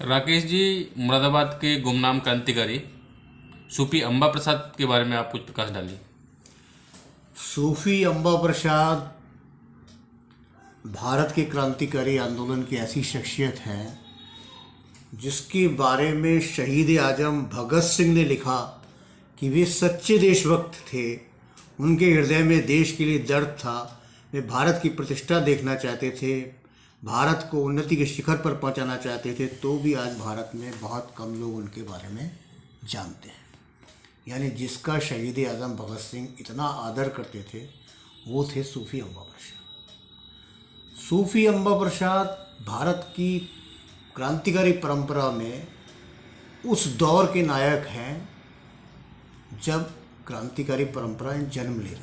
राकेश जी, मुरादाबाद के गुमनाम क्रांतिकारी सूफी अम्बा प्रसाद के बारे में आप कुछ प्रकाश डालिए। सूफी अम्बा प्रसाद भारत के क्रांतिकारी आंदोलन की ऐसी शख्सियत है जिसके बारे में शहीद आजम भगत सिंह ने लिखा कि वे सच्चे देशभक्त थे। उनके हृदय में देश के लिए दर्द था। वे भारत की प्रतिष्ठा देखना चाहते थे, भारत को उन्नति के शिखर पर पहुंचाना चाहते थे। तो भी आज भारत में बहुत कम लोग उनके बारे में जानते हैं। यानी जिसका शहीद आजम भगत सिंह इतना आदर करते थे वो थे सूफी अम्बा प्रसाद। सूफी अम्बा प्रसाद भारत की क्रांतिकारी परंपरा में उस दौर के नायक हैं जब क्रांतिकारी परंपराएं जन्म ले रही थी,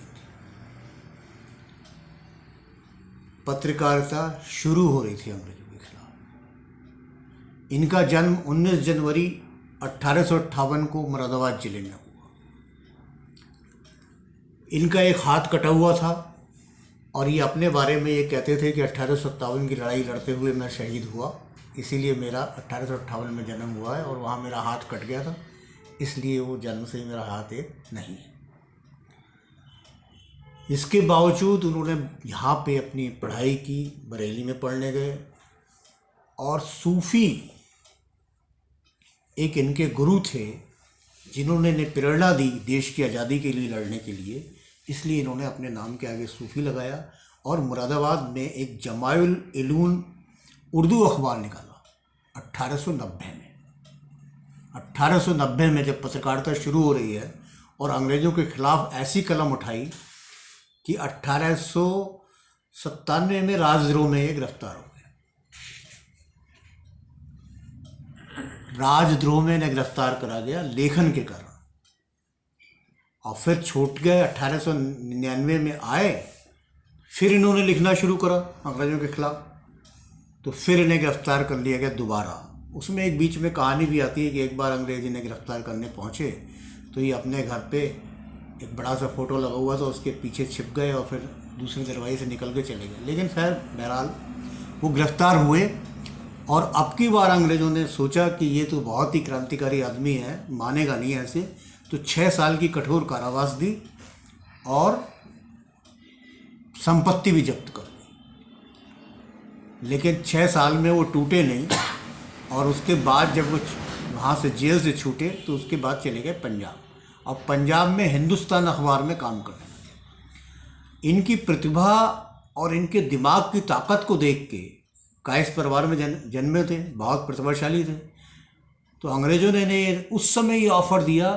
पत्रकारिता शुरू हो रही थी अंग्रेजों के खिलाफ। इनका जन्म 19 जनवरी 1858 को मुरादाबाद जिले में हुआ। इनका एक हाथ कटा हुआ था और ये अपने बारे में ये कहते थे कि 1857 की लड़ाई लड़ते हुए मैं शहीद हुआ, इसीलिए मेरा 1858 में जन्म हुआ है और वहाँ मेरा हाथ कट गया था, इसलिए वो जन्म से ही मेरा हाथ एक नहीं है। इसके बावजूद उन्होंने यहाँ पे अपनी पढ़ाई की, बरेली में पढ़ने गए और सूफ़ी एक इनके गुरु थे जिन्होंने इन्हें प्रेरणा दी देश की आज़ादी के लिए लड़ने के लिए, इसलिए इन्होंने अपने नाम के आगे सूफ़ी लगाया और मुरादाबाद में एक जमाउल उलूम उर्दू अखबार निकाला 1890 में। 1890 में जब पत्रकारिता शुरू हो रही है और अंग्रेज़ों के खिलाफ ऐसी कलम उठाई कि 1897 में राजद्रोह में ये गिरफ्तार हो गए। राजद्रोह में इन्हें गिरफ्तार करा गया लेखन के कारण, और फिर छूट गए। 1899 में आए, फिर इन्होंने लिखना शुरू करा अंग्रेज़ों के खिलाफ, तो फिर इन्हें गिरफ्तार कर लिया गया दोबारा। उसमें एक बीच में कहानी भी आती है कि एक बार अंग्रेज इन्हें गिरफ्तार करने पहुँचे तो ये अपने घर पे एक बड़ा सा फ़ोटो लगा हुआ था, उसके पीछे छिप गए और फिर दूसरे दरवाजे से निकल के चले गए। लेकिन खैर बहरहाल वो गिरफ्तार हुए और अब की बार अंग्रेज़ों ने सोचा कि ये तो बहुत ही क्रांतिकारी आदमी है, मानेगा नहीं ऐसे, तो 6 साल की कठोर कारावास दी और संपत्ति भी जब्त कर दी। लेकिन 6 साल में वो टूटे नहीं और उसके बाद जब वो वहाँ से जेल से छूटे तो उसके बाद चले गए पंजाब, और पंजाब में हिंदुस्तान अखबार में काम करने लगे। इनकी प्रतिभा और इनके दिमाग की ताकत को देख के, कायस्थ परिवार में जन्मे थे, बहुत प्रतिभाशाली थे, तो अंग्रेज़ों ने इन्हें उस समय ये ऑफ़र दिया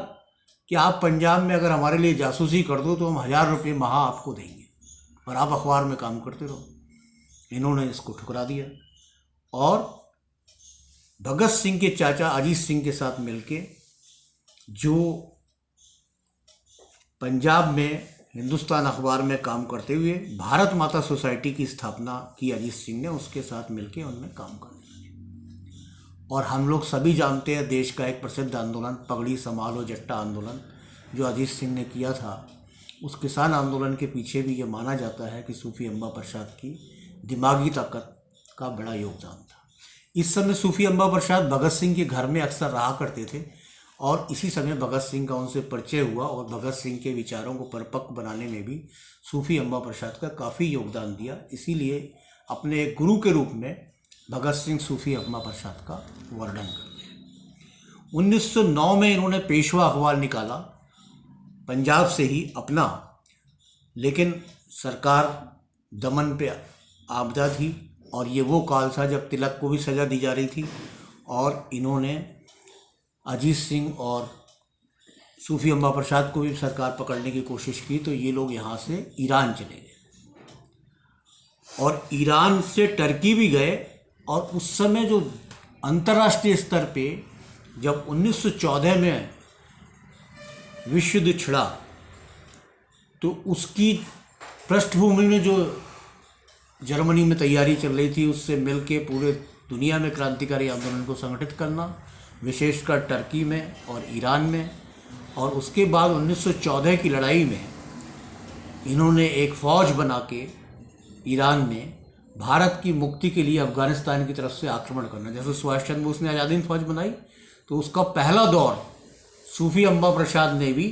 कि आप पंजाब में अगर हमारे लिए जासूसी कर दो तो हम 1000 रुपये माह आपको देंगे और आप अखबार में काम करते रहो। इन्होंने इसको ठुकरा दिया और भगत सिंह के चाचा अजीत सिंह के साथ मिलके, जो पंजाब में हिंदुस्तान अखबार में काम करते हुए भारत माता सोसाइटी की स्थापना की अजीत सिंह ने, उसके साथ मिलके उनमें काम करने लगे। और हम लोग सभी जानते हैं देश का एक प्रसिद्ध आंदोलन पगड़ी संभालो जट्टा आंदोलन जो अजीत सिंह ने किया था, उस किसान आंदोलन के पीछे भी ये माना जाता है कि सूफी अम्बा प्रसाद की दिमागी ताकत का बड़ा योगदान था। इस समय सूफी अम्बा प्रसाद भगत सिंह के घर में अक्सर रहा करते थे और इसी समय भगत सिंह का उनसे परिचय हुआ और भगत सिंह के विचारों को परिपक्व बनाने में भी सूफी अम्बा प्रसाद का काफ़ी योगदान दिया। इसीलिए अपने एक गुरु के रूप में भगत सिंह सूफी अम्बा प्रसाद का वर्णन करते हैं। 1909 में इन्होंने पेशवा अखबार निकाला, पंजाब से ही अपना, लेकिन सरकार दमन पे आपदा थी और ये वो काल था जब तिलक को भी सज़ा दी जा रही थी और इन्होंने अजीत सिंह और सूफी अम्बा प्रसाद को भी सरकार पकड़ने की कोशिश की, तो ये लोग यहाँ से ईरान चले गए और ईरान से टर्की भी गए। और उस समय जो अंतर्राष्ट्रीय स्तर पे जब 1914 में विश्व युद्ध छिड़ा तो उसकी पृष्ठभूमि में जो जर्मनी में तैयारी चल रही थी उससे मिलके पूरे दुनिया में क्रांतिकारी आंदोलन को संगठित करना, विशेषकर टर्की में और ईरान में। और उसके बाद 1914 की लड़ाई में इन्होंने एक फ़ौज बना के ईरान में भारत की मुक्ति के लिए अफगानिस्तान की तरफ से आक्रमण करना। जैसे सुभाष चंद्र बोस ने आज़ादी फौज बनाई, तो उसका पहला दौर सूफी अम्बा प्रसाद ने भी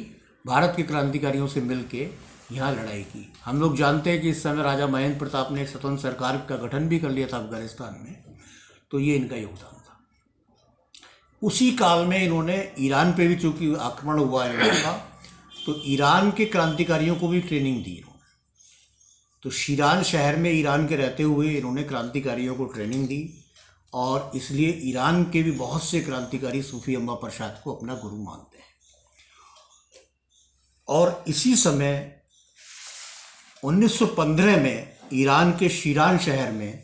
भारत के क्रांतिकारियों से मिलके यहाँ लड़ाई की। हम लोग जानते हैं कि इस समय राजा महेंद्र प्रताप ने एक स्वतंत्र सरकार का गठन भी कर लिया था अफगानिस्तान में, तो ये इनका योगदान था। उसी काल में इन्होंने ईरान पे भी, चूंकि आक्रमण हुआ है इनका, तो ईरान के क्रांतिकारियों को भी ट्रेनिंग दी इन्होंने। तो शीरान शहर में ईरान के रहते हुए इन्होंने क्रांतिकारियों को ट्रेनिंग दी, और इसलिए ईरान के भी बहुत से क्रांतिकारी सूफी अम्बा प्रसाद को अपना गुरु मानते हैं। और इसी समय 1915 में ईरान के शीरान शहर में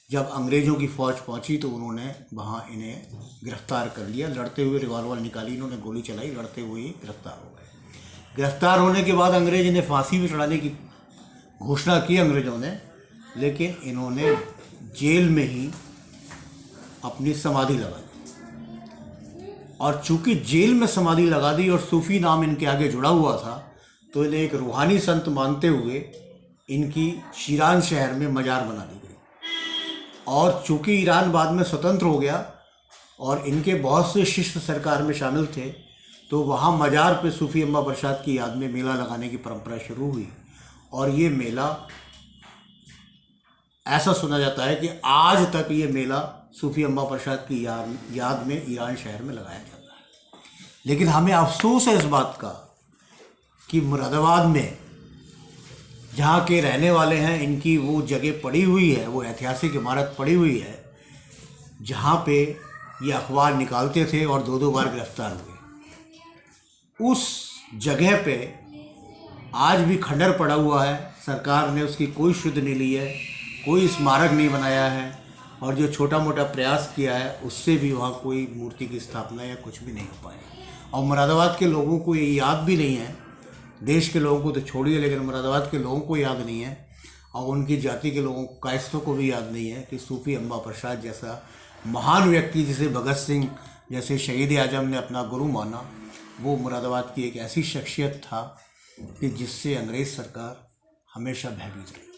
जब अंग्रेज़ों की फ़ौज पहुंची, तो उन्होंने वहां इन्हें गिरफ्तार कर लिया। लड़ते हुए रिवॉल्वर निकाली, इन्होंने गोली चलाई, लड़ते हुए गिरफ्तार हो गए। गिरफ्तार होने के बाद अंग्रेज इन्हें फांसी भी चढ़ाने की घोषणा की अंग्रेज़ों ने, लेकिन इन्होंने जेल में ही अपनी समाधि लगा दी। और चूंकि जेल में समाधि लगा दी और सूफी नाम इनके आगे जुड़ा हुआ था, तो इन्हें एक रूहानी संत मानते हुए इनकी शीरान शहर में मजार बना दी गई। और चूंकि ईरान बाद में स्वतंत्र हो गया और इनके बहुत से शिष्य सरकार में शामिल थे, तो वहाँ मजार पे सूफी अम्बा प्रसाद की याद में मेला लगाने की परंपरा शुरू हुई। और ये मेला, ऐसा सुना जाता है कि आज तक ये मेला सूफी अम्बा प्रसाद की याद में ईरान शहर में लगाया जाता है। लेकिन हमें अफसोस है इस बात का कि मुरादाबाद में जहाँ के रहने वाले हैं, इनकी वो जगह पड़ी हुई है, वो ऐतिहासिक इमारत पड़ी हुई है जहाँ पे ये अखबार निकालते थे और 2-2 बार गिरफ्तार हुए। उस जगह पे आज भी खंडर पड़ा हुआ है। सरकार ने उसकी कोई शुद्ध नहीं ली है, कोई स्मारक नहीं बनाया है, और जो छोटा मोटा प्रयास किया है उससे भी वहाँ कोई मूर्ति की स्थापना या कुछ भी नहीं हो पाया। और मुरादाबाद के लोगों को ये याद भी नहीं है, देश के लोगों को तो छोड़िए, लेकिन मुरादाबाद के लोगों को याद नहीं है, और उनकी जाति के लोगों, कायस्थों को भी याद नहीं है कि सूफी अम्बा प्रसाद जैसा महान व्यक्ति, जिसे भगत सिंह जैसे शहीद आजम ने अपना गुरु माना, वो मुरादाबाद की एक ऐसी शख्सियत था कि जिससे अंग्रेज़ सरकार हमेशा भयभीत रही।